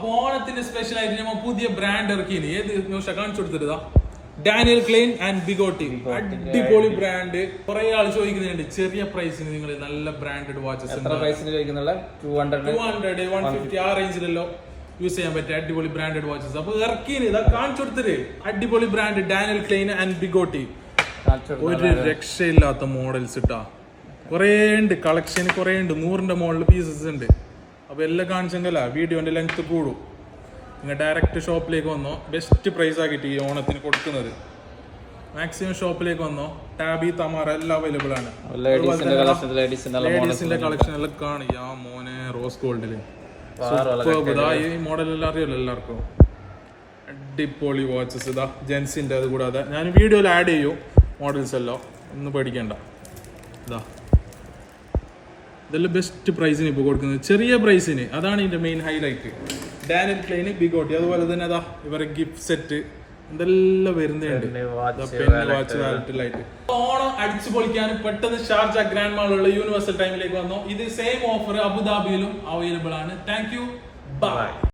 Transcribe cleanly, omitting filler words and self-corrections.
അപ്പൊ ഓണത്തിന്റെ സ്പെഷ്യൽ ആയിട്ട് നമ്മൾ പുതിയ ബ്രാൻഡ് ഇറക്കിയിന്. ഏത് കാണിച്ചു കൊടുത്തിരുതാ, ഡാനിയൽ ക്ലെയിൻ ആൻഡ് ബിഗോട്ടി. അടിപൊളി ബ്രാൻഡ്. കുറെ ആൾ ചോദിക്കുന്നുണ്ട് ചെറിയ പ്രൈസിന് നിങ്ങൾ നല്ല ബ്രാൻഡഡ് വാച്ചസ് 200-150 ആ റേഞ്ചിലല്ലോ യൂസ് ചെയ്യാൻ പറ്റിയ അടിപൊളി ബ്രാൻഡഡ് വാച്ചസ്. അപ്പൊ ഇറക്കിന് ഇതാ കാണിച്ചു കൊടുത്തിട്ട് അടിപൊളി ബ്രാൻഡ് ഡാനിയൽ ക്ലെയിൻ ആൻഡ് ബിഗോട്ടി. ഒരു രക്ഷയില്ലാത്ത മോഡൽസ് ഇട്ടാ കൊറേ ഉണ്ട്, കളക്ഷൻ കൊറേ ഉണ്ട്. 100ന്റെ മുകളിൽ പീസസ് ഉണ്ട്. അപ്പൊ എല്ലാം കാണിച്ചെങ്കില വീഡിയോന്റെ ലെങ്ത് കൂടും. നിങ്ങൾ ഡയറക്റ്റ് ഷോപ്പിലേക്ക് വന്നോ, ബെസ്റ്റ് പ്രൈസ് ആക്കിയിട്ട് ഈ ഓണത്തിന് കൊടുക്കുന്നത്. മാക്സിമം ഷോപ്പിലേക്ക് വന്നോ, ടാബി തമാറ എല്ലാം അവൈലബിൾ ആണ്. ലേഡീസിന്റെ കളക്ഷൻ എല്ലാം കാണും. ആ മോനെ റോസ് ഗോൾഡില് ഈ മോഡൽ എല്ലാം അറിയാലോ എല്ലാവർക്കും. അടിപൊളി വാച്ചസ് ഇതാ ജെൻസിന്റെ. അത് കൂടാതെ ഞാൻ വീഡിയോയിൽ ആഡ് ചെയ്യും മോഡൽസ് എല്ലാം, ഒന്നും പേടിക്കണ്ട. ഇതാ ഇതെല്ലാം ബെസ്റ്റ് പ്രൈസിന് ഇപ്പോൾ കൊടുക്കുന്നത്, ചെറിയ പ്രൈസിന്. അതാണ് ഇതിന്റെ main highlight. Daniel Klein, Bigotti. അതുപോലെ തന്നെ അതാ ഇവരെ ഗിഫ്റ്റ് സെറ്റ് എന്തെല്ലാം വരുന്നുണ്ട്. വാച്ച് വാലറ്റിലായിട്ട് ഓണം അടിച്ചു പൊളിക്കാനും പെട്ടെന്ന് ഷാർജ ഗ്രാൻഡ് മാളിലുള്ള യൂണിവേഴ്സൽ ടൈമിലേക്ക് വന്നു. ഇത് സെയിം ഓഫർ അബുദാബിയിലും അവൈലബിൾ ആണ്. Thank you, by.